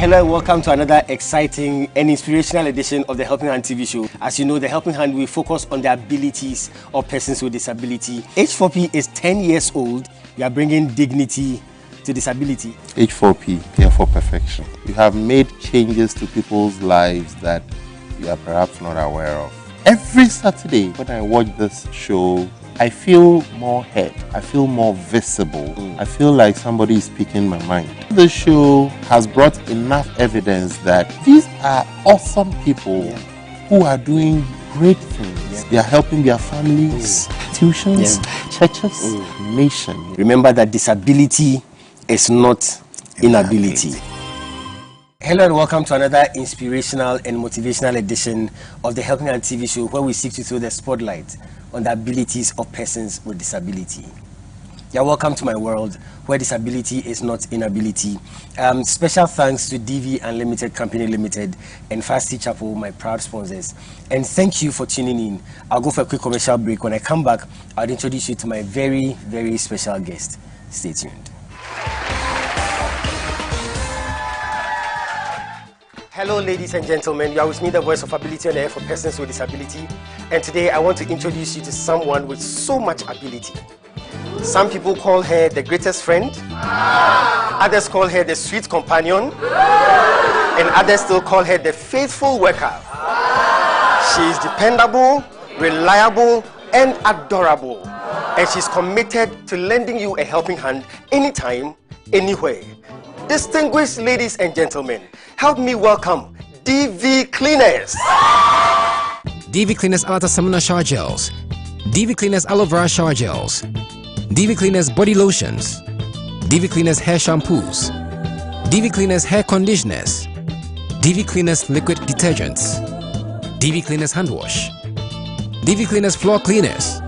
Hello and welcome to another exciting and inspirational edition of the Helping Hand TV show. As you know, the Helping Hand will focus on the abilities of persons with disability. H4P is 10 years old. We are bringing dignity to disability. H4P, here for perfection. You have made changes to people's lives that you are perhaps not aware of. Every Saturday when I watch this show, I feel more heard. I feel more visible. I feel like somebody is speaking my mind. The show has brought enough evidence that these are awesome people who are doing great things. They are helping their families, institutions, churches, nation. Remember that disability is not inability. Hello and welcome to another inspirational and motivational edition of the Helping Hand TV show, where we seek to throw the spotlight on the abilities of persons with disability. You're welcome to my world where disability is not inability. Special thanks to DV Unlimited Company Limited and Fasty Chapel, my proud sponsors. And thank you for tuning in. I'll go for a quick commercial break. When I come back, I'll introduce you to my very, very special guest. Stay tuned. Hello ladies and gentlemen, you are with me, the voice of ability on air for persons with disability, and today I want to introduce you to someone with so much ability. Some people call her the greatest friend, others call her the sweet companion, and others still call her the faithful worker. She is dependable, reliable, and adorable, and she's committed to lending you a helping hand anytime, anywhere. Distinguished ladies and gentlemen, help me welcome DV Cleaners. DV Cleaners Alata Samana Shower Gels, DV Cleaners Aloe Vera Shower Gels, DV Cleaners Body Lotions, DV Cleaners Hair Shampoos, DV Cleaners Hair Conditioners, DV Cleaners Liquid Detergents, DV Cleaners Hand Wash, DV Cleaners Floor Cleaners,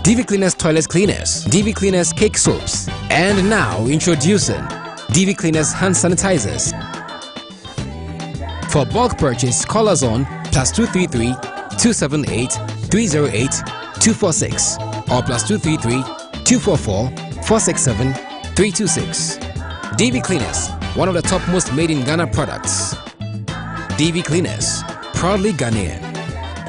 DV Cleaners Toilet Cleaners, DV Cleaners Cake Soaps, and now introducing DV Cleaners Hand Sanitizers. For bulk purchase, call us on +233 278 308 246 or +233 244 467 326. DV Cleaners, one of the top most made in Ghana products. DV Cleaners, proudly Ghanaian.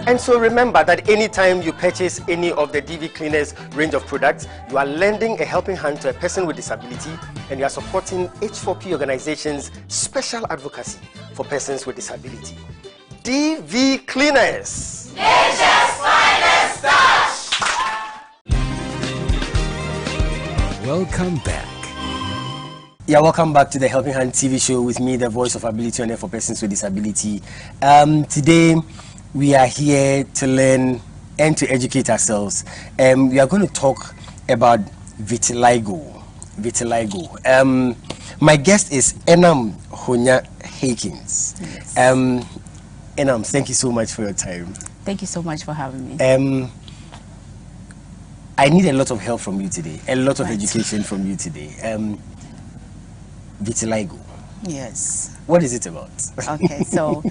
And so remember that anytime you purchase any of the DV Cleaners range of products, you are lending a helping hand to a person with disability, and you are supporting H4P organization's special advocacy for persons with disability. DV Cleaners, Nature's finest touch. Welcome back. Yeah, welcome back to the Helping Hand TV show with me, the voice of ability on air for persons with disability. Today, we are here to learn and to educate ourselves. We are going to talk about vitiligo. My guest is Enam Honya Hakins. Yes. Enam, thank you so much for your time. Thank you so much for having me. I need a lot of help from you today, a lot of education from you today. Vitiligo. Yes. What is it about? Okay, so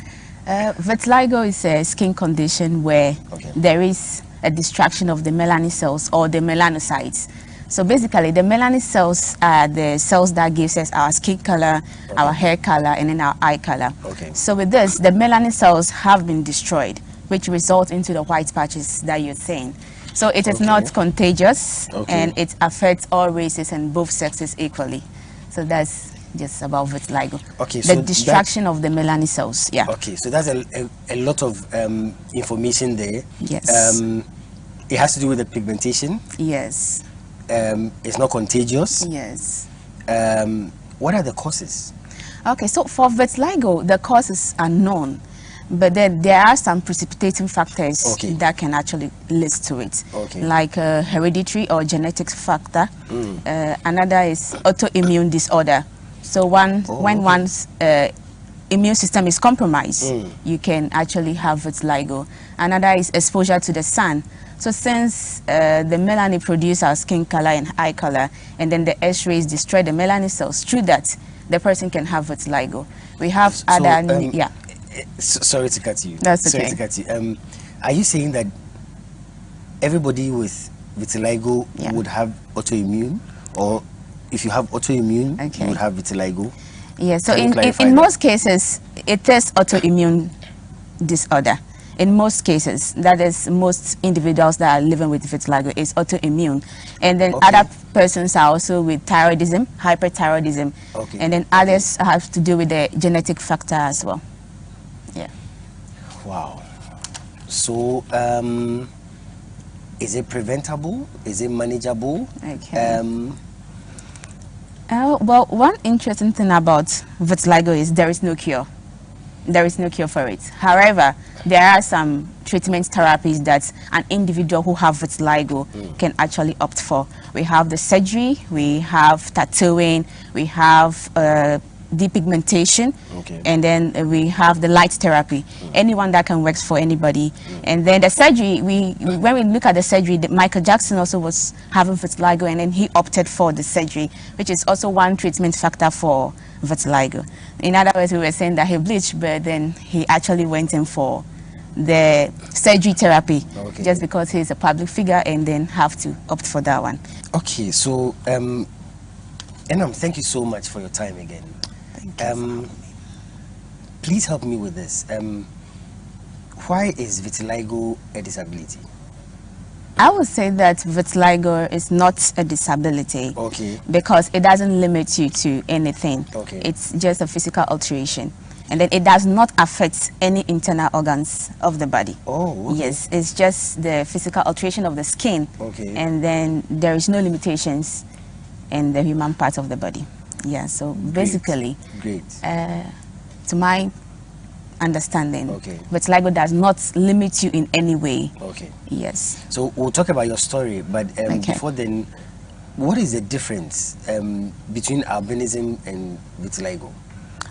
vitiligo is a skin condition where there is a distraction of the melanin cells or the melanocytes. So basically, the melanin cells are the cells that gives us our skin color, our hair color, and then our eye color. So with this, the melanin cells have been destroyed, which results into the white patches that you're seeing. So it is not contagious, and it affects all races and both sexes equally. So that's just about vitiligo. The distraction of the melanin cells. Yeah. Okay, so that's a lot of information there. Yes. It has to do with the pigmentation. Yes. It's not contagious. Yes. What are the causes? Okay, so for vitiligo, the causes are known, but then there are some precipitating factors that can actually lead to it, like hereditary or genetic factor. Another is autoimmune disorder. So when one's immune system is compromised, you can actually have vitiligo. Another is exposure to the sun. So since the melanin produces our skin color and eye color, and then the X-rays destroy the melanin cells, through that, the person can have vitiligo. We have sorry to cut you. That's okay. Sorry to cut you. Are you saying that everybody with vitiligo would have autoimmune, or if you have autoimmune, you would have vitiligo? Yeah, so in most cases, it is autoimmune disorder. In most cases, that is, most individuals that are living with vitiligo is autoimmune. And then other persons are also with thyroidism, hyperthyroidism. And then others have to do with the genetic factor as well. Yeah. Wow. So, is it preventable? Is it manageable? Okay. Well, one interesting thing about vitiligo is there is no cure. There is no cure for it. However, there are some treatment therapies that an individual who have vitiligo can actually opt for. We have the surgery, we have tattooing, we have depigmentation, and then we have the light therapy. Anyone that can work for anybody. And then the surgery, when we look at the surgery, Michael Jackson also was having vitiligo, and then he opted for the surgery, which is also one treatment factor for vitiligo. In other words, we were saying that he bleached, but then he actually went in for the surgery therapy, just because he's a public figure, and then have to opt for that one. Okay, so Enam, thank you so much for your time again. Please help me with this. Why is vitiligo a disability? I would say that vitiligo is not a disability, because it doesn't limit you to anything. It's just a physical alteration, and then it does not affect any internal organs of the body. Yes, it's just the physical alteration of the skin, and then there is no limitations in the human part of the body. Yeah, so basically, to my understanding, vitiligo does not limit you in any way. Yes. So we'll talk about your story, but before then, what is the difference between albinism and vitiligo?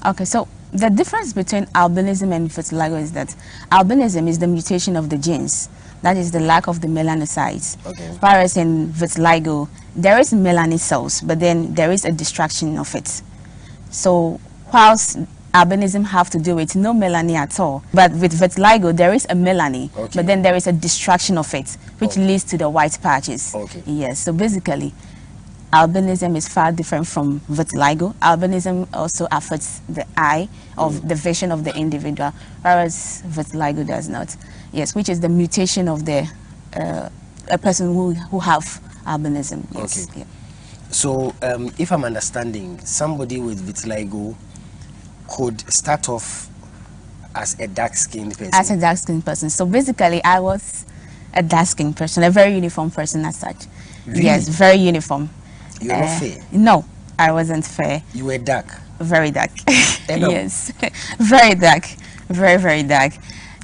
Okay, so the difference between albinism and vitiligo is that albinism is the mutation of the genes. That is the lack of the melanocytes. Whereas in vitiligo, there is melanin cells, but then there is a destruction of it. So whilst albinism have to do with no melanin at all, but with vitiligo there is a melanin, but then there is a destruction of it, which leads to the white patches. Yes, so basically albinism is far different from vitiligo. Albinism also affects the eye of the vision of the individual, whereas vitiligo does not. Yes, which is the mutation of the a person who have albinism. Yes. So if I'm understanding, somebody with vitiligo could start off as a dark-skinned person. As a dark-skinned person. So basically, I was a dark-skinned person, a very uniform person as such. Really? Yes, very uniform. You were not fair? No, I wasn't fair. You were dark? Very dark. Yes, very dark. Very, very dark.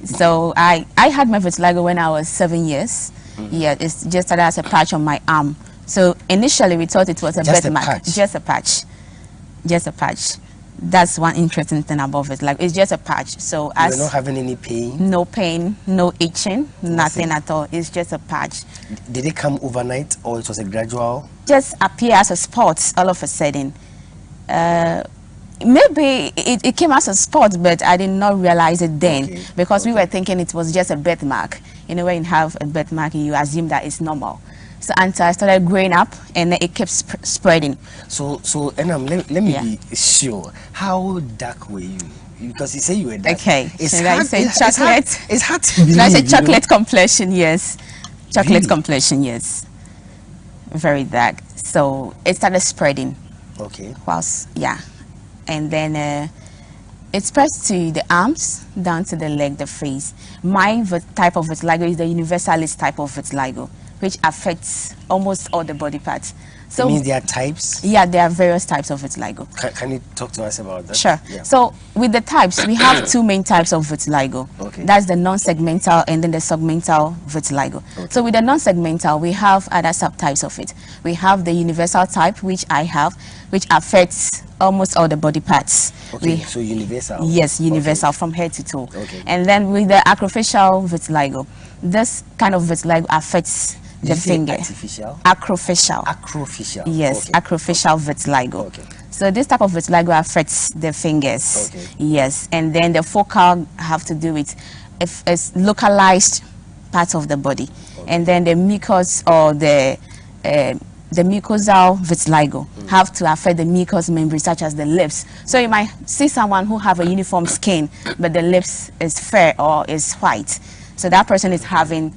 So I had my vitiligo when I was 7 years. Yeah, it's just started as a patch on my arm. So initially we thought it was a birthmark. Just a patch. Just a patch. That's one interesting thing about it. Like, it's just a patch. So you're not having any pain? No pain, no itching, nothing at all. It's just a patch. Did it come overnight, or it was a gradual? Just appear as a spot all of a sudden. Maybe it came as a spot, but I did not realize it then, because we were thinking it was just a birthmark. You know, when you have a birthmark, you assume that it's normal. So until I started growing up, and then it kept spreading. So Enam, let me be sure. How dark were you? Because you say you were dark. Okay. Should I say chocolate? It's hard to believe. Should I say chocolate complexion? Yes. Chocolate complexion, yes. Very dark. So it started spreading. Whilst, and then it spreads to the arms, down to the leg, the face. My type of vitiligo is the universalist type of vitiligo, which affects almost all the body parts. So it means there are types? Yeah, there are various types of vitiligo. Can you talk to us about that? Sure. Yeah. So with the types, we have two main types of vitiligo. That's the non-segmental and then the segmental vitiligo. So with the non-segmental, we have other subtypes of it. We have the universal type, which I have, which affects almost all the body parts. So universal? Yes, universal from head to toe. And then with the acrofacial vitiligo, this kind of vitiligo affects the finger. Artificial? Acrofacial. Acrofacial. Yes, acrofacial vitiligo. So this type of vitiligo affects the fingers. Yes, and then the focal have to do with it's localized part of the body, and then the mucus or the the mucosal vitiligo have to affect the mucous membranes such as the lips. So you might see someone who have a uniform skin, but the lips is fair or is white. So that person is having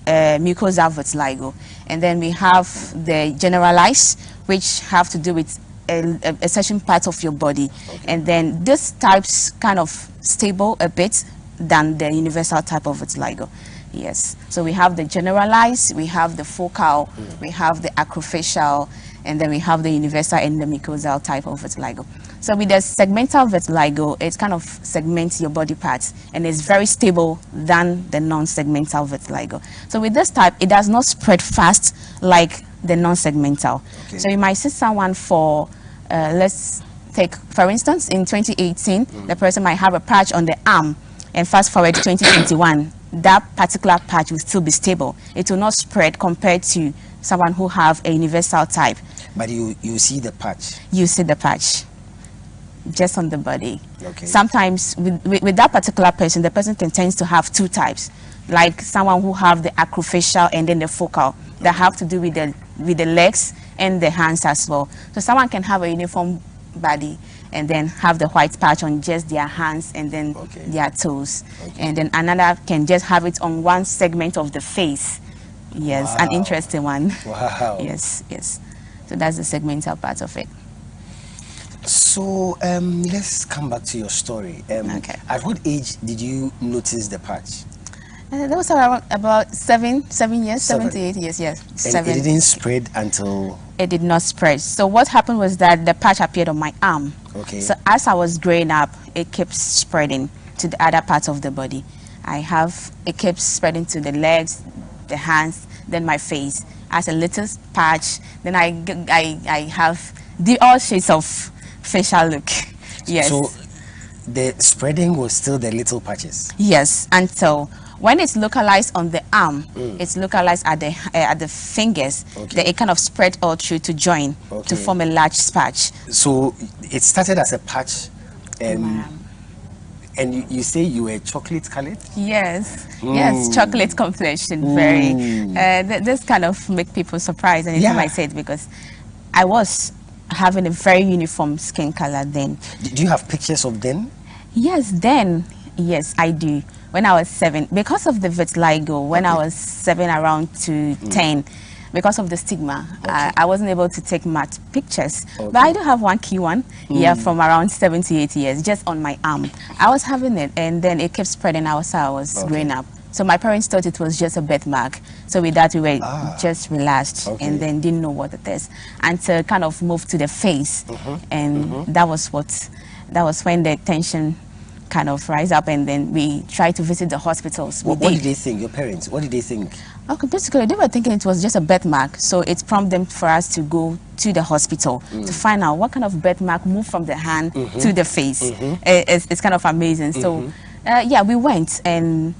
mucosal vitiligo. And then we have the generalized, which have to do with a certain part of your body. And then this type's kind of stable a bit than the universal type of vitiligo. Yes. So we have the generalized, we have the focal, we have the acrofacial, and then we have the universal and the mucosal type of vitiligo. So with the segmental vitiligo, it kind of segments your body parts and is very stable than the non-segmental vitiligo. So with this type, it does not spread fast like the non-segmental. Okay. So you might see someone for, let's take, for instance, in 2018, the person might have a patch on the arm, and fast forward to 2021, that particular patch will still be stable. It will not spread compared to someone who have a universal type. But you see the patch? You see the patch just on the body. Okay. Sometimes with that particular person, the person can tend to have two types, like someone who have the acrofacial and then the focal that have to do with the legs and the hands as well. So someone can have a uniform body and then have the white patch on just their hands and then their toes. And then another can just have it on one segment of the face. Yes, an interesting one. Wow. Yes, yes. So that's the segmental part of it. So let's come back to your story. Okay. At what age did you notice the patch? That was around about 7 years, 7 to 8 years, yes. And it didn't spread until... It did not spread. So what happened was that the patch appeared on my arm. Okay. So as I was growing up, it kept spreading to the other parts of the body. It kept spreading to the legs, the hands, then my face. As a little patch, then I have all shades of facial look. Yes. So the spreading was still the little patches? Yes, until when it's localized on the arm, it's localized at the fingers. Then it kind of spread all through to join to form a large patch. So it started as a patch, and you say you were chocolate colored? Yes, yes, chocolate complexion. Very. This kind of make people surprised anytime I say it, because I was having a very uniform skin color then. Do you have pictures of them? Yes, then. Yes, I do. When I was 7, because of the vitiligo, when I was 7 around to 10, because of the stigma, I wasn't able to take much pictures. But I do have one key one, from around 7 to 8 years, just on my arm. I was having it, and then it kept spreading as I was growing up. So my parents thought it was just a birthmark. So with that, we were just relaxed and then didn't know what it is. Until kind of moved to the face. And that was when the tension kind of rise up, and then we tried to visit the hospitals. What did they think, your parents? What did they think? Okay, basically they were thinking it was just a birthmark, so it prompted them for us to go to the hospital to find out what kind of birthmark moved from the hand to the face. It's kind of amazing. So yeah, we went and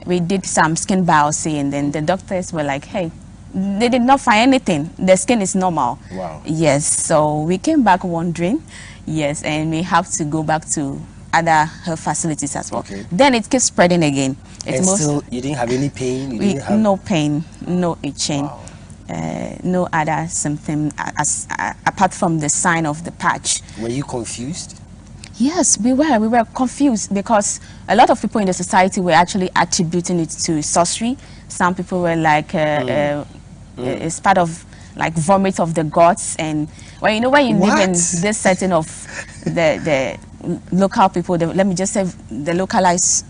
we did some skin biopsy, and then the doctors were like, hey, they did not find anything. The skin is normal. Wow. Yes, so we came back wondering, yes, and we have to go back to other health facilities as well. Then it keeps spreading again. And still, you didn't have any pain? No pain, no itching, no other symptom apart from the sign of the patch. Were you confused? Yes, we were confused, because a lot of people in the society were actually attributing it to sorcery. Some people were like, it's part of like vomit of the gods. And when you live in this setting of the local people, let me just say the localized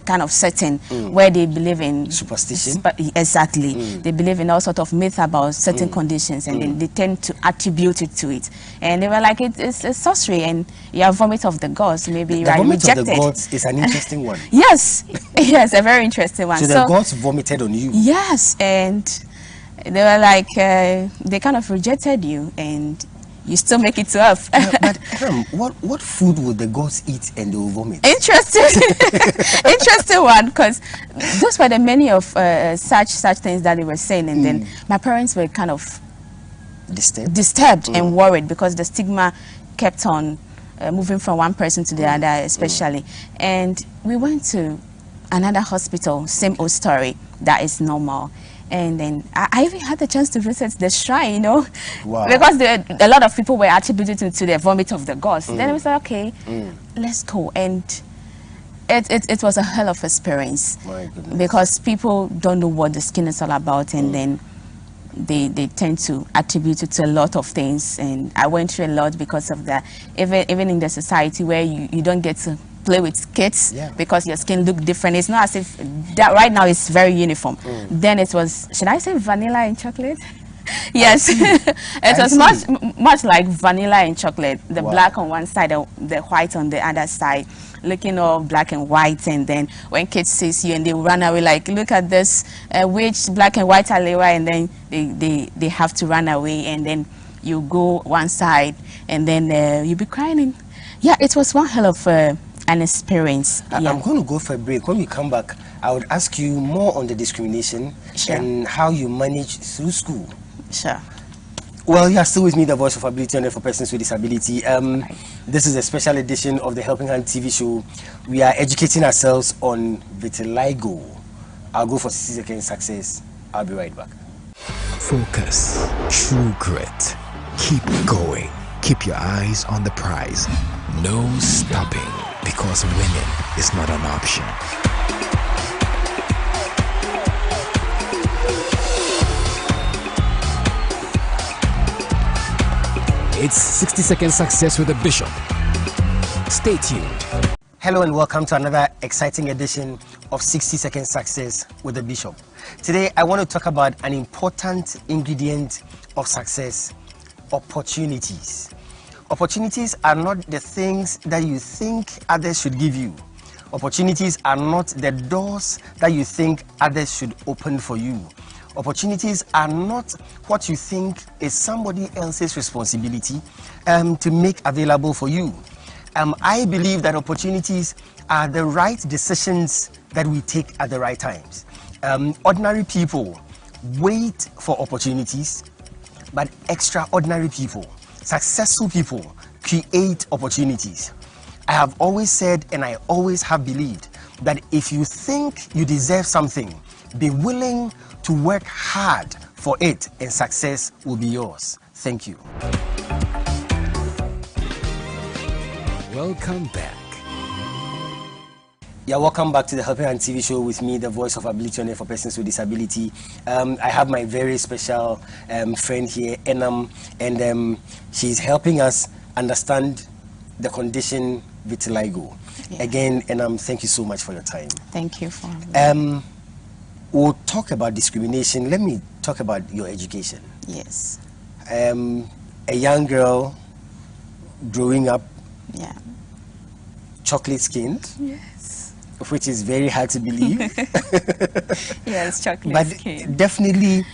kind of setting where they believe in superstition. Exactly. They believe in all sort of myths about certain conditions, and then they tend to attribute it to it. And they were like, it's sorcery, and you have vomit of the gods. Maybe you are rejected. The vomit of the gods is an interesting one. Yes, yes, a very interesting one. So the gods vomited on you. Yes, and they were like, they kind of rejected you, and you still make it to earth. But what food would the gods eat and they will vomit? Interesting, interesting one, because those were the many of such things that they were saying, and then my parents were kind of disturbed and worried, because the stigma kept on moving from one person to the other, especially. And we went to another hospital, same old story, that is normal. And then I even had the chance to visit the shrine, you know, wow. because a lot of people were attributing to the vomit of the gods. Then I was like, okay, let's go. And it was a hell of experience. My goodness. Because people don't know what the skin is all about, and then they tend to attribute it to a lot of things. And I went through a lot because of that. Even in the society where you don't get to play with kids because your skin look different. It's not as if that right now it's very uniform. Then it was, should I say vanilla and chocolate? Yes. It was much like vanilla and chocolate. The black on one side, the white on the other side, looking all black and white. And then when kids sees you and they run away, like, look at this, which black and white alewa, and then they have to run away, and then you go one side, and then you be crying. And yeah, it was one hell of an experience. I'm going to go for a break. When we come back, I would ask you more on the discrimination and how you manage through school. Sure. Well, you are still with me, the voice of ability and for persons with disability. This is a special edition of the Helping Hand TV show. We are educating ourselves on vitiligo. I'll go for 60 seconds success. I'll be right back. Focus, true grit. Keep going. Keep your eyes on the prize. No stopping, because winning is not an option. It's 60-second success with the Bishop. Stay tuned. Hello and welcome to another exciting edition of 60-second success with the Bishop. Today I want to talk about an important ingredient of success: opportunities. Opportunities are not the things that you think others should give you. Opportunities are not the doors that you think others should open for you. Opportunities are not what you think is somebody else's responsibility to make available for you. I believe that opportunities are the right decisions that we take at the right times. Ordinary people wait for opportunities, but extraordinary people, successful people, create opportunities. I have always said, and I always have believed, that if you think you deserve something, be willing to work hard for it, and success will be yours. Thank you. Welcome back. Yeah, welcome back to the Helping Hand TV show with me, the voice of ability and for persons with disability. I have my very special friend here, Enam, and she's helping us understand the condition vitiligo. Yeah. Again, Enam, thank you so much for your time. Thank you for having me. We'll talk about discrimination. Let me talk about your education. Yes. A young girl growing up, chocolate skinned. Yes. Which is very hard to believe. Yes, chocolate but skin. Definitely,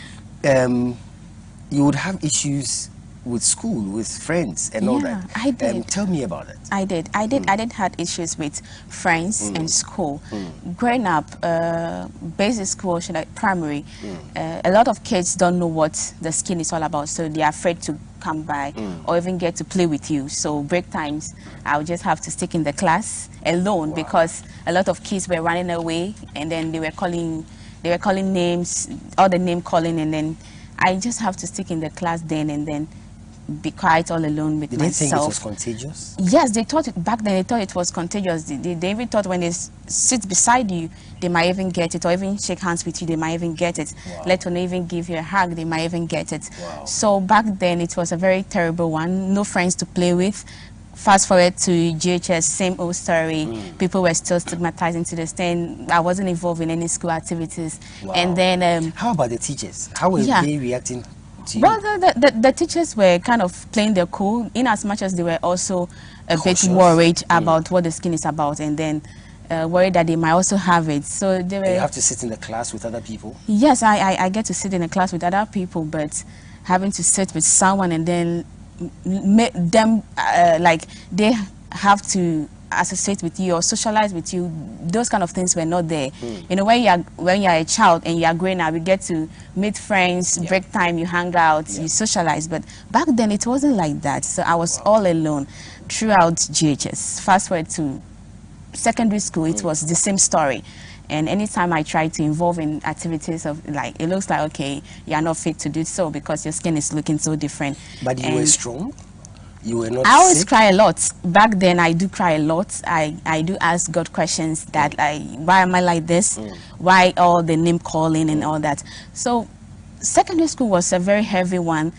you would have issues with school, with friends, and all that. I did. Tell me about it. I did have issues with friends and school. Growing up, basic school, primary, a lot of kids don't know what the skin is all about, so they are afraid to come by or even get to play with you. So break times, I would just have to stick in the class alone because a lot of kids were running away, and then they were calling names, all the name calling, and then I just have to stick in the class then and then be quiet all alone with myself. Did they think it was contagious? Yes, they thought it back then. They thought it was contagious. They even thought when they sit beside you, they might even get it, or even shake hands with you, they might even get it. Wow. Let alone even give you a hug, they might even get it. Wow. So back then, it was a very terrible one. No friends to play with. Fast forward to GHS, same old story. People were still stigmatizing to the extent I wasn't involved in any school activities. Wow. And then, how about the teachers? How were they reacting? Well, the teachers were kind of playing their cool, in as much as they were also a bit worried about what the skin is about, and then worried that they might also have it. So they were. You have to sit in the class with other people? Yes, I get to sit in a class with other people, but having to sit with someone and then make them like they have to associate with you or socialize with you, those kind of things were not there. You know, when you're a child and you are growing up, you get to meet friends, break time, you hang out, you socialize. But back then it wasn't like that. So I was all alone throughout GHS. Fast forward to secondary school, it was the same story. And anytime I try to involve in activities of like, it looks like, okay, you're not fit to do so because your skin is looking so different. But you were strong? You were not I always sick? cry a lot. Back then, I do cry a lot. I do ask God questions that, why am I like this? Why all the name calling and all that? So secondary school was a very heavy one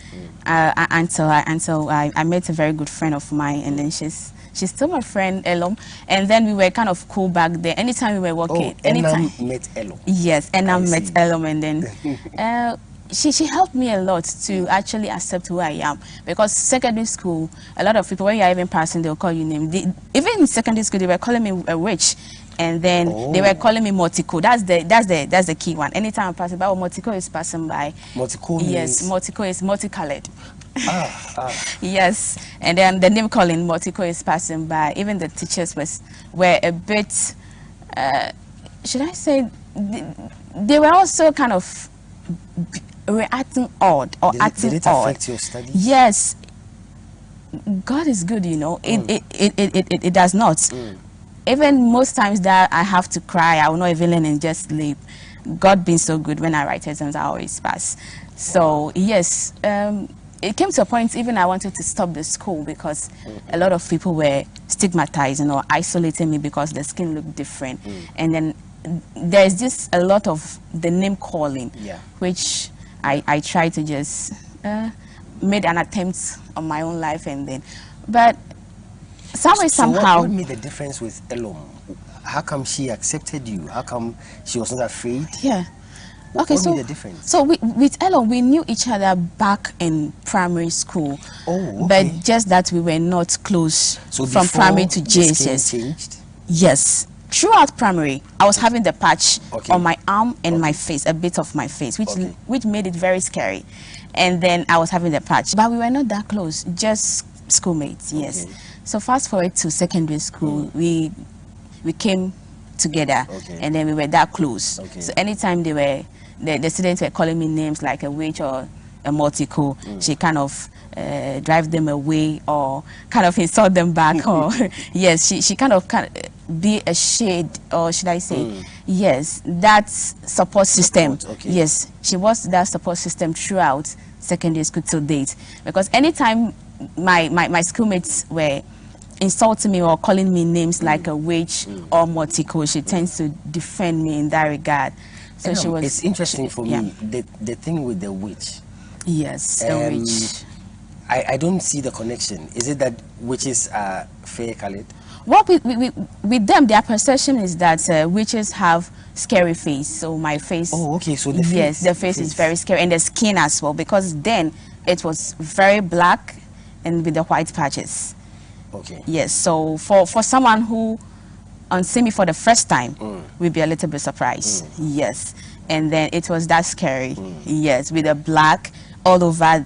until I met a very good friend of mine, and then she's still my friend, Elom. And then we were kind of cool back there. Anytime we were walking, anytime met Elom. Yes, and I met Elom, and then she helped me a lot to actually accept who I am. Because secondary school, a lot of people, when you're even passing, they'll call you name. Even in secondary school, they were calling me a witch. And then they were calling me Mortico. That's the key one. Anytime I'm passing by, Mortico is passing by. Mortico yes, Mortico is multicolored. Yes, and then the name calling Mortico is passing by. Even the teachers were a bit, should I say, they were also kind of reacting odd or acting odd. Did it affect your studies? Yes, God is good, you know. It does not. Even most times that I have to cry, I will not even learn and just sleep. God being so good, when I write exams, I always pass. So yes, it came to a point even I wanted to stop the school because a lot of people were stigmatizing or isolating me because the skin looked different. And then there's just a lot of the name calling, which I tried to just made an attempt on my own life, and then, but somehow. What made the difference with Elom? How come she accepted you? How come she was not afraid? Yeah. Okay, what made the difference? So with Elom, we knew each other back in primary school. Oh, okay. But just that we were not close from primary to JSS. Changed? Yes. Throughout primary, I was having the patch on my arm and my face, a bit of my face, which made it very scary. And then I was having the patch. But we were not that close, just schoolmates, yes. So fast forward to secondary school, we came together, and then we were that close. So anytime the students were calling me names like a witch or a Mortico, she kind of drive them away or kind of insult them back, or yes, she kind of be a shade, or should I say, yes, that support system. Yes, she was that support system throughout secondary school till date. Because anytime my schoolmates were insulting me or calling me names like a witch or Mortico, she tends to defend me in that regard. So she was. It's interesting for me, the thing with the witch. Yes, the witch. I don't see the connection. Is it that witches are fair colored? What with them, their perception is that witches have scary face. So my face. Oh, okay. So the face. Yes, the face is very scary, and the skin as well, because then it was very black and with the white patches. Okay. Yes. So for someone who see me for the first time, will be a little bit surprised. Yes. And then it was that scary. Yes, with the black all over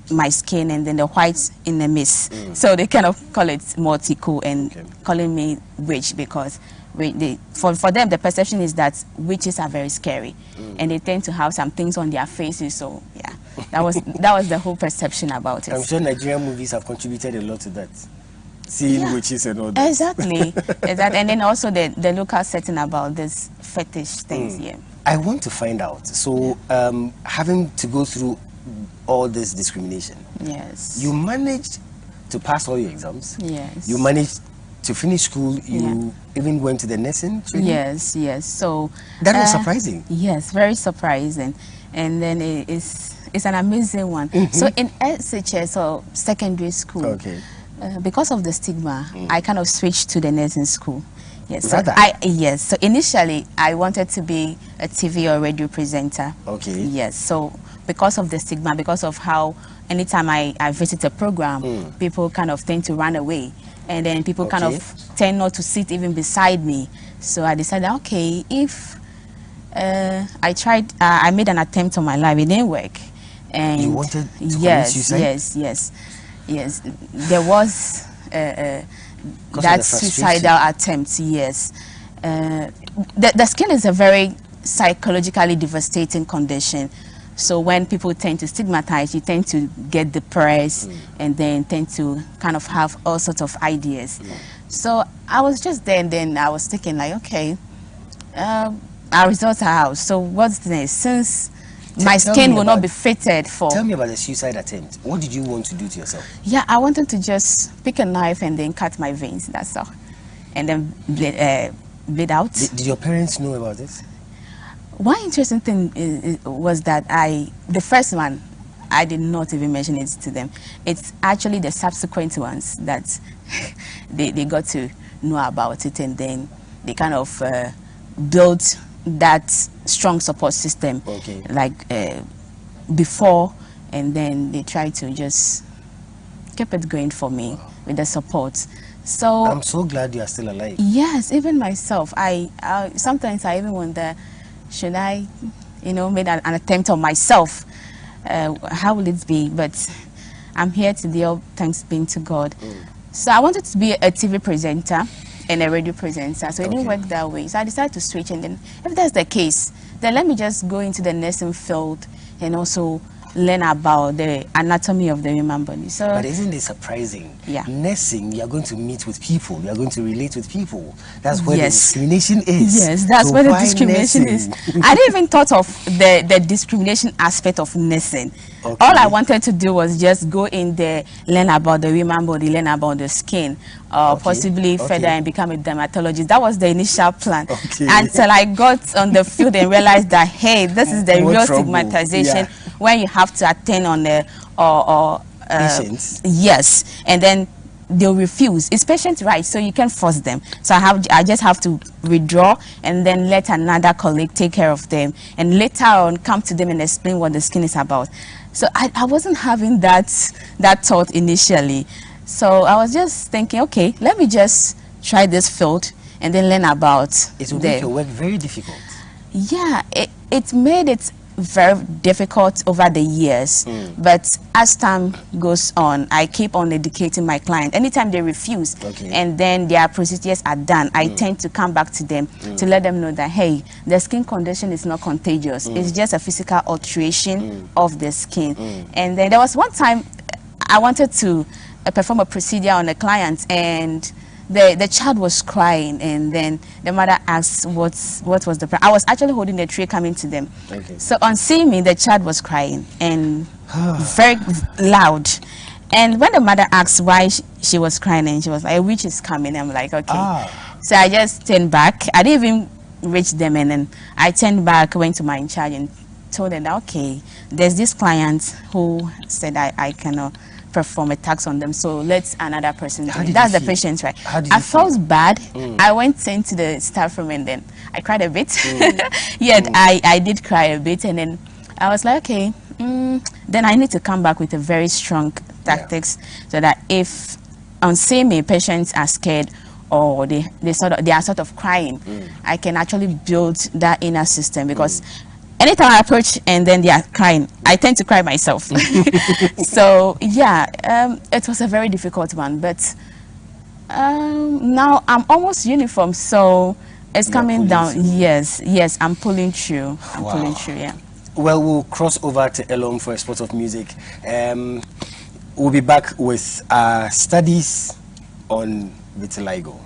my skin and then the white in the mist. So they kind of call it Mortico and calling me witch because for them the perception is that witches are very scary and they tend to have some things on their faces. So yeah, that was the whole perception about it. I'm sure Nigerian movies have contributed a lot to that. Seeing witches and all that. Exactly. And then also the local setting about this fetish things. Yeah. I want to find out. So having to go through all this discrimination. Yes. You managed to pass all your exams. Yes. You managed to finish school. You even went to the nursing training. Yes, yes. So that was surprising. Yes, very surprising. And then it's an amazing one. So in SHS or secondary school, because of the stigma, I kind of switched to the nursing school. Yes, so yes. So initially, I wanted to be a TV or radio presenter. Okay. Yes. So because of the stigma, because of how anytime I visit a program, people kind of tend to run away, and then people kind of tend not to sit even beside me. So I decided, okay, if I made an attempt on my life, it didn't work. And you wanted to commit suicide? Yes. There was that suicidal attempt. Yes. The skin is a very psychologically devastating condition. So when people tend to stigmatize, you tend to get depressed and then tend to kind of have all sorts of ideas. So I was just there, and then I was thinking like, okay, Our results are out. So what's next? Since my skin will not be fitted for... Tell me about the suicide attempt. What did you want to do to yourself? Yeah, I wanted to just pick a knife and then cut my veins, that's all. And then bleed out. Did your parents know about this? One interesting thing was that the first one, I did not even mention it to them. It's actually the subsequent ones that they got to know about it, and then they kind of built that strong support system, like before, and then they try to just keep it going for me with the support. So I'm so glad you are still alive. Yes, even myself, I sometimes I even wonder, should I, make an attempt on myself? How will it be? But I'm here today, all thanks being to God. So I wanted to be a TV presenter and a radio presenter, so it didn't work that way. So I decided to switch, and then if that's the case, then let me just go into the nursing field and also learn about the anatomy of the human body. So, but isn't it surprising? Yeah. Nursing, you are going to meet with people, you are going to relate with people. That's where the discrimination is. Yes, that's where the discrimination is. I didn't even thought of the discrimination aspect of nursing. All I wanted to do was just go in there, learn about the human body, learn about the skin, possibly further and become a dermatologist. That was the initial plan. Until I got on the field and realized that, hey, this is the real stigmatization when you have to attend on the patients. Yes, and then they'll refuse. It's patient rights, so you can't force them. So I just have to withdraw and then let another colleague take care of them, and later on come to them and explain what the skin is about. So I wasn't having that thought initially. So I was just thinking, okay, let me just try this field and then learn about it. Will make your work very difficult. Yeah, it made it very difficult over the years, but as time goes on, I keep on educating my client. Anytime they refuse and then their procedures are done, I tend to come back to them to let them know that, hey, the skin condition is not contagious. It's just a physical alteration of the skin. And then there was one time I wanted to perform a procedure on a client, and the child was crying, and then the mother asked what was the problem. I was actually holding the tray coming to them. So on seeing me, the child was crying and very loud. And when the mother asked why she was crying, and she was like, a witch is coming, I'm like, okay. So I just turned back. I didn't even reach them, and then I turned back, went to my in charge and told them that, okay, there's this client who said I cannot perform a tax on them, so let another person do it. That's the patient, right? I felt bad. I went into the staff room and then I cried a bit. I did cry a bit, and then I was like, okay, then I need to come back with a very strong tactics so that if on seeing me patients are scared or they are sort of crying, I can actually build that inner system, because anytime I approach and then they are crying, I tend to cry myself. So yeah, it was a very difficult one, but now I'm almost uniform, so it's coming down. Yes, I'm pulling through. I'm pulling through, yeah. Well, we'll cross over to Elom for a spot of music. We'll be back with our studies on vitiligo.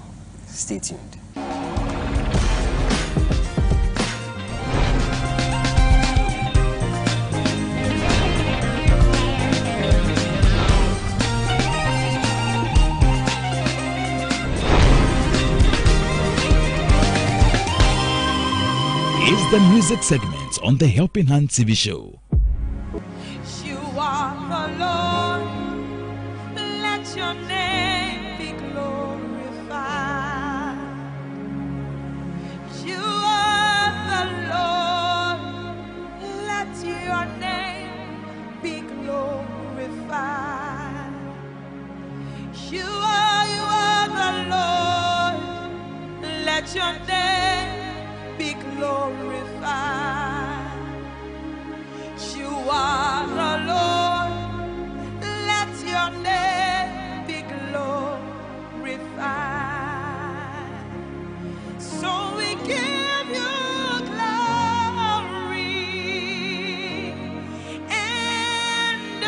Stay tuned. Is the music segment on the Helping Hand TV show. You are the Lord, let your name be glorified. You are the Lord, let your name be glorified. You are the Lord, let your name be glorified. You are the Lord, let your name be glorified. So we give you glory and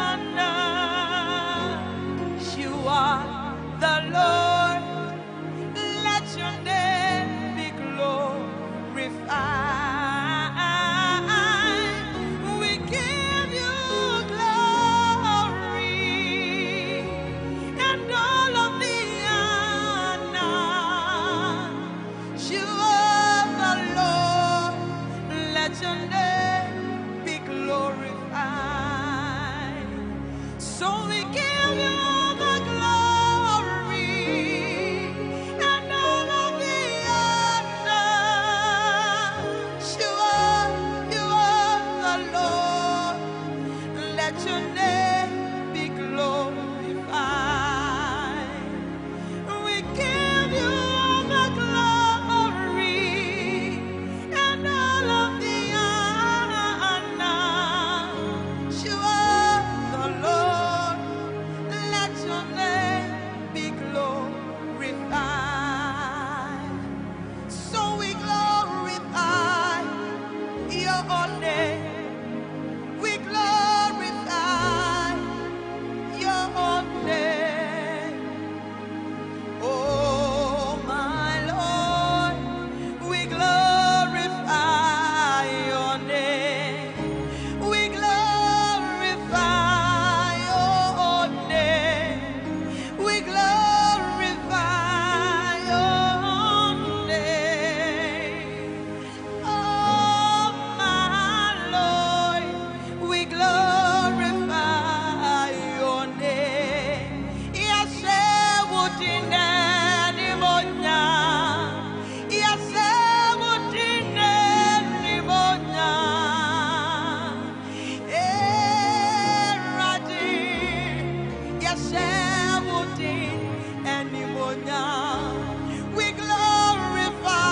honor. You are the Lord, let your name We glorify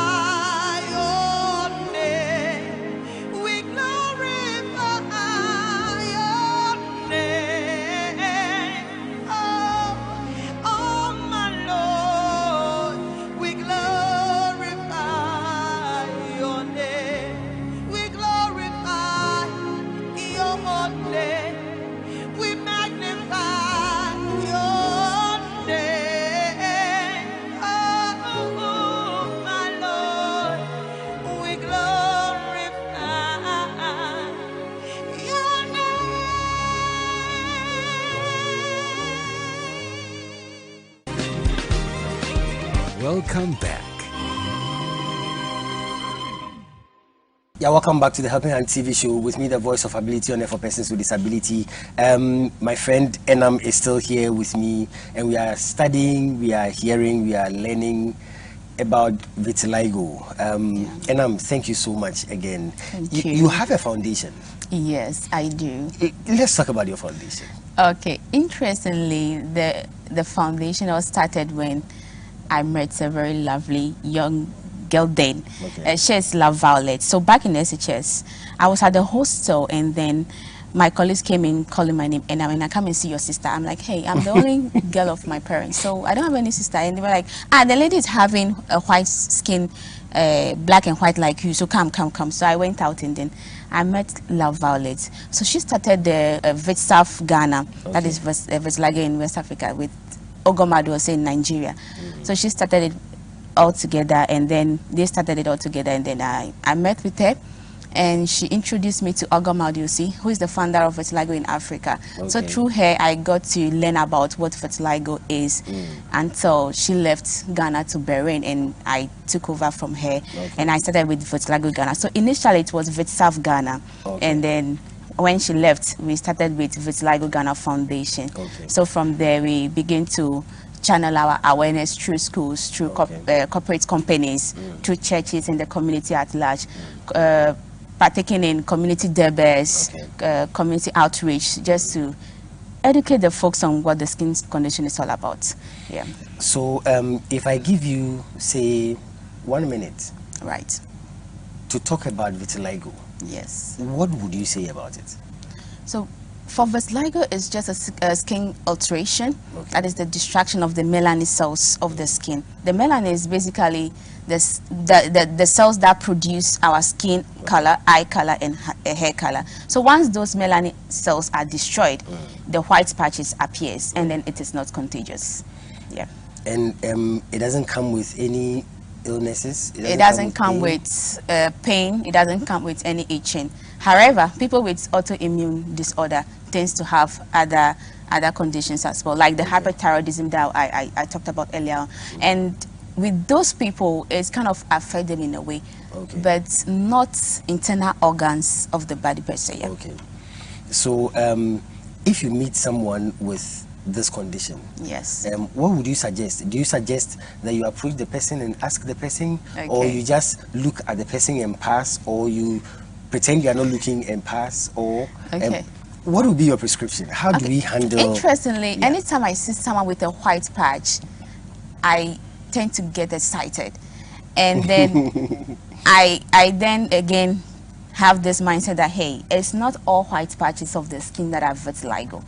your name. We glorify your name. Oh my Lord, we glorify your name. We glorify your name. We magnify your name. Oh, my Lord, we glorify your name. Welcome back. Yeah, welcome back to the Helping Hand TV show with me, the voice of ability on air for persons with disability. My friend Enam is still here with me, and we are studying, we are hearing, we are learning about vitiligo. Enam, thank you so much again. Thank you. You have a foundation. Yes, I do. Let's talk about your foundation. Okay, interestingly, the foundation was started when I met a very lovely young girl then. Okay. She's Love Violet. So back in SHS, I was at the hostel, and then my colleagues came in calling my name, and I come and see your sister. I'm like, hey, I'm the only girl of my parents, so I don't have any sister. And they were like, the lady is having a white skin, black and white like you, so come. So I went out, and then I met Love Violet. So she started the Vitstaff Ghana, that is Vitiligo in West Africa, with Ogomado in Nigeria. So she started it all together, and then they started it all together, and then I met with her, and she introduced me to Ogomado, who is the founder of Vitiligo in Africa. So through her, I got to learn about what vitiligo is until she left Ghana to Bahrain, and I took over from her, and I started with Vitiligo Ghana. So initially it was Vitstaff Ghana, and then when she left, we started with Vitiligo Ghana Foundation. So from there, we began to channel our awareness through schools, through corporate companies, through churches and the community at large, partaking in community debates, community outreach, just to educate the folks on what the skin condition is all about. Yeah. So if I give you, say, 1 minute, right, to talk about vitiligo, yes, what would you say about it? So for vitiligo, it's just a skin alteration. That is the destruction of the melanin cells of the skin. The melanin is basically the cells that produce our skin color, eye color, and hair color. So once those melanin cells are destroyed, the white patches appears, and then it is not contagious. Yeah. And it doesn't come with any illnesses? It doesn't come with pain. It doesn't come with any itching. However, people with autoimmune disorder tends to have other conditions as well, like the hyperthyroidism that I talked about earlier. And with those people, it's kind of affect them in a way, but not internal organs of the body per se. Yeah. Okay. So if you meet someone with this condition, yes, what would you suggest? Do you suggest that you approach the person and ask the person, or you just look at the person and pass, or you pretend you are not looking and pass, or what would be your prescription? How do we handle? Interestingly, anytime I see someone with a white patch, I tend to get excited, and then I then again have this mindset that, hey, it's not all white patches of the skin that are vitiligo.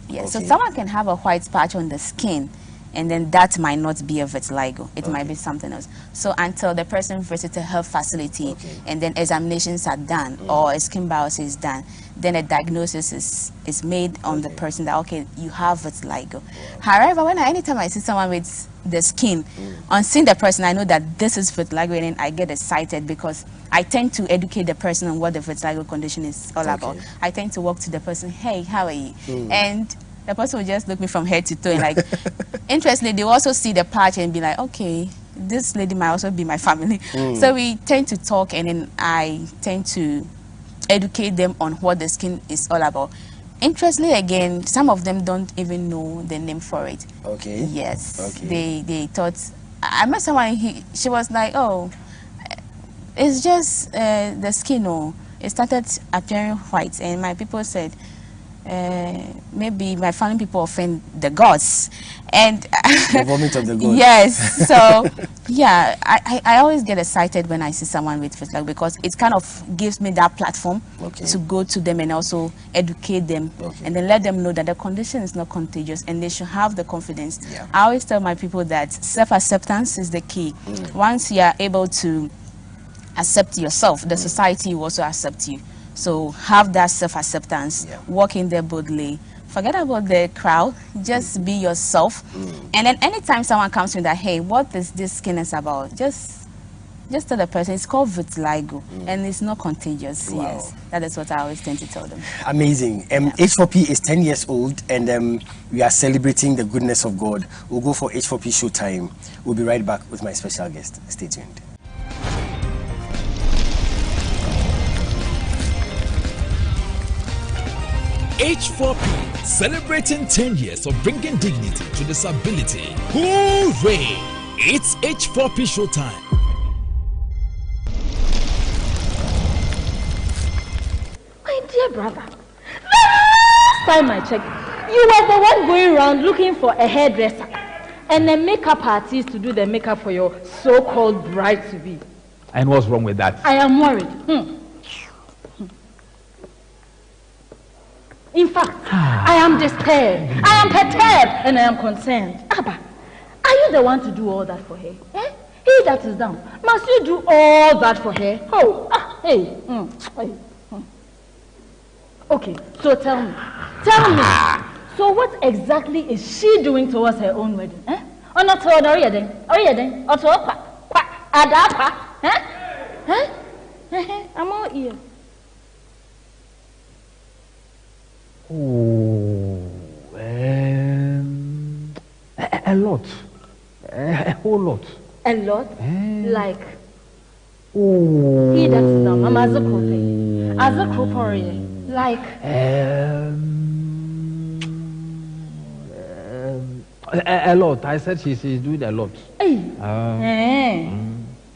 Yeah, so someone can have a white patch on the skin, and then that might not be a vitiligo. It might be something else. So until the person visits a health facility, and then examinations are done, or a skin biopsy is done, then a diagnosis is made on the person that, okay, you have vitiligo. However, anytime I see someone with the skin, on seeing the person, I know that this is vitiligo, and then I get excited because I tend to educate the person on what the vitiligo condition is all about. I tend to walk to the person, hey, how are you? And the person will just look me from head to toe, and like, interestingly, they also see the patch and be like, okay, this lady might also be my family. So we tend to talk, and then I tend to educate them on what the skin is all about. Interestingly, again, some of them don't even know the name for it. Yes. They thought, I met someone, she was like, oh, it's just the skin, it started appearing white, and my people said, maybe my family people offend the gods, and the vomit of the gods. Yes. So yeah, I always get excited when I see someone with vitiligo because it kind of gives me that platform to go to them and also educate them, and then let them know that the condition is not contagious and they should have the confidence. I always tell my people that self-acceptance is the key. Once you are able to accept yourself, the society will also accept you. So have that self-acceptance, walk in there boldly, forget about the crowd, just be yourself. And then anytime someone comes to me that, hey, what is this skin is about, just tell the person it's called vitiligo and it's not contagious. Yes, that is what I always tend to tell them. Amazing. H4P is 10 years old, and we are celebrating the goodness of God. We'll go for H4P Showtime. We'll be right back with my special guest. Stay tuned. H4P, celebrating 10 years of bringing dignity to disability. Hooray! It's H4P Showtime. My dear brother, last time I checked, you were the one going around looking for a hairdresser and a makeup artist to do the makeup for your so-called bride-to-be. And what's wrong with that? I am worried. In fact, I am disturbed, I am perturbed, and I am concerned. Abba, are you the one to do all that for her? Eh? He that is down, must you do all that for her? Oh, hey. Okay, so tell me. So what exactly is she doing towards her own wedding? Eh? I'm all ear. Oh, a lot. A whole lot. A lot? Like? Oh. He that's down. I'm as a couple. Like? A lot. I said she's doing a lot.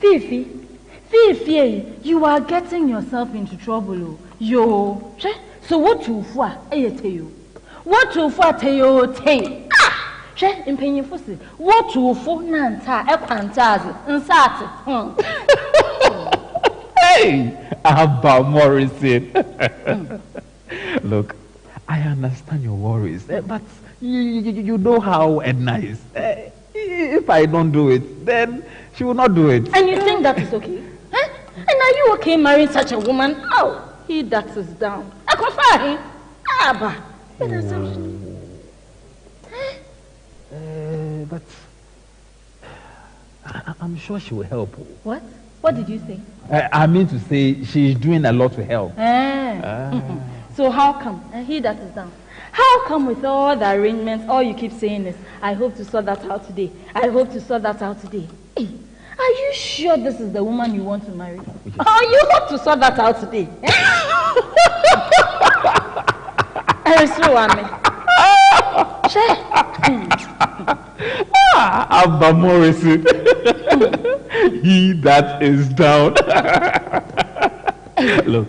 Fifi, you are getting yourself into trouble. Yo. So what you for? What you for? Te. In penny fussy. What you for? Nanta, a quantaz, and sat. Hey, Abba Morrison. Look, I understand your worries, but you know how Edna is. If I don't do it, then she will not do it. And you think that is okay? Huh? And are you okay marrying such a woman? Oh. He that is down. I prefer him. Abba. But I'm sure she will help. What? What did you say? I mean to say she's doing a lot to help. So how come? He that is down. How come with all the arrangements, all you keep saying is, I hope to sort that out today. I hope to sort that out today. Are you sure this is the woman you want to marry? Oh, you hope to sort that out today. Abba Morrison. He that is down. Look,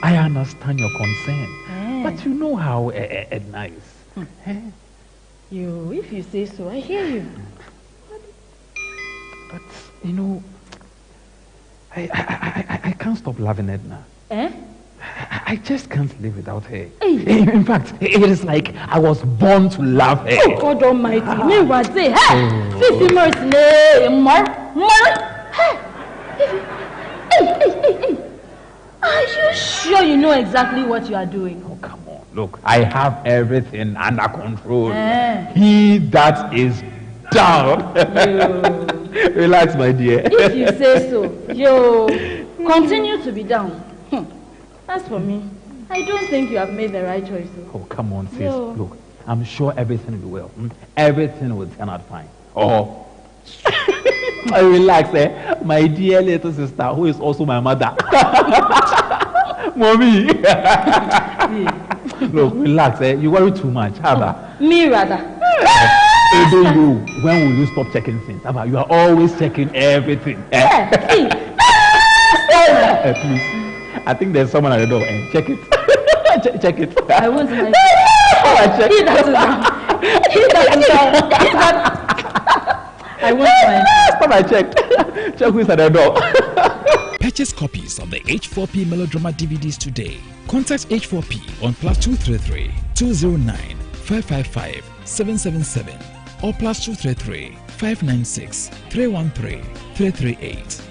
I understand your concern, but you know how Edna is. You, if you say so, I hear you. But, you know, I can't stop loving Edna. I just can't live without her. In fact, it is like I was born to love her. Oh, God Almighty. Me what say, hey, Fifi Mercy, hey. Are you sure you know exactly what you are doing? Oh, come on. Look, I have everything under control. He that is down. Relax, my dear. If you say so, continue to be down. As for me, I don't think you have made the right choice. Oh, come on, sis. Look, I'm sure everything will be well. Everything will turn out fine. Oh, relax, my dear little sister, who is also my mother. Mommy. Look, relax, you worry too much. Haba. Me rather. When will you stop checking things? Haba, you are always checking everything. Please. I think there's someone at the door. Check it. check it. I won't mind. He that is down. He that is down. I won't mind. Stop, I check. Check who's at the door. Purchase copies of the H4P Melodrama DVDs today. Contact H4P on +233 209 555 777 or +233 596 313 338.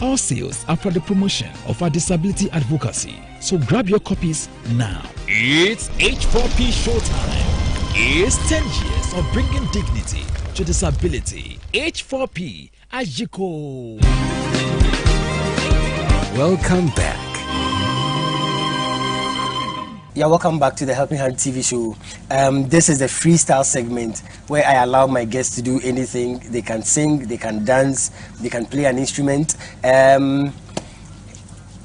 All sales are for the promotion of our disability advocacy. So grab your copies now. It's H4P Showtime. It's 10 years of bringing dignity to disability. H4P Ajiko. Welcome back. Yeah, welcome back to the Helping Hand TV show. This is the freestyle segment where I allow my guests to do anything. They can sing, they can dance, they can play an instrument. I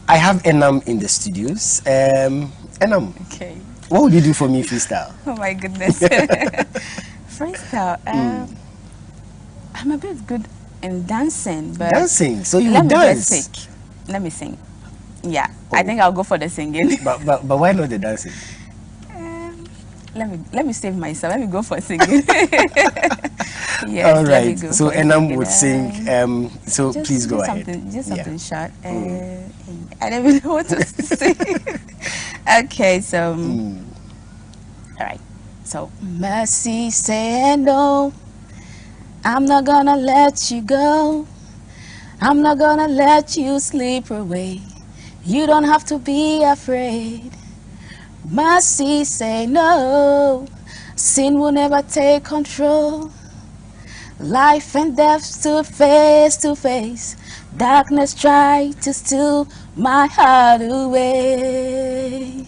have Enam in the studios. Enam, Okay. what would you do for me freestyle? Oh my goodness. Freestyle. I'm a bit good in dancing, but Dancing? So you let me dance? just sing. Let me sing. Yeah, I think I'll go for the singing. But why not the dancing? Let me save myself. Let me go for singing. Yes, all let me right. go So for Enam singing. would sing. So please go ahead. Just something short. Mm. I don't even know what to say. Okay, so all right. So mercy say no. I'm not gonna let you go. I'm not gonna let you slip away. You don't have to be afraid. Mercy say no. Sin will never take control. Life and death stood face to face. Darkness tried to steal my heart away.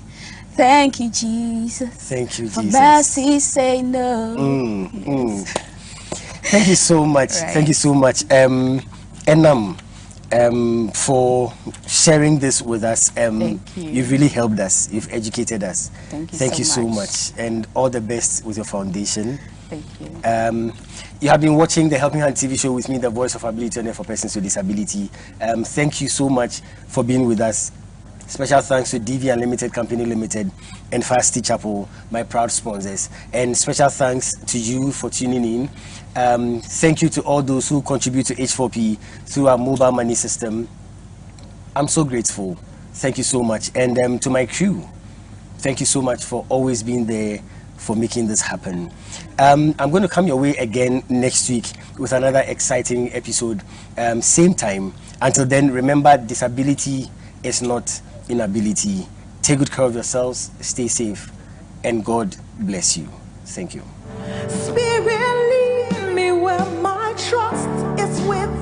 Thank you, Jesus. Thank you, For Jesus. mercy say no. Thank you so much. Right. Thank you so much. Enam, for sharing this with us. Thank you. You've really helped us. You've educated us. Thank you so much. And all the best with your foundation. Thank you. You have been watching the Helping Hand TV show with me, the voice of ability and for persons with disability. Thank you so much for being with us. Special thanks to DV Unlimited Company Limited and Fasti Chapel, my proud sponsors. And special thanks to you for tuning in. Thank you to all those who contribute to H4P through our mobile money system. I'm so grateful. Thank you so much. And to my crew, thank you so much for always being there, for making this happen. I'm going to come your way again next week with another exciting episode, same time. Until then, remember, disability is not inability. Take good care of yourselves, stay safe, and God bless you. Thank you. Spirit, lead me where my trust is with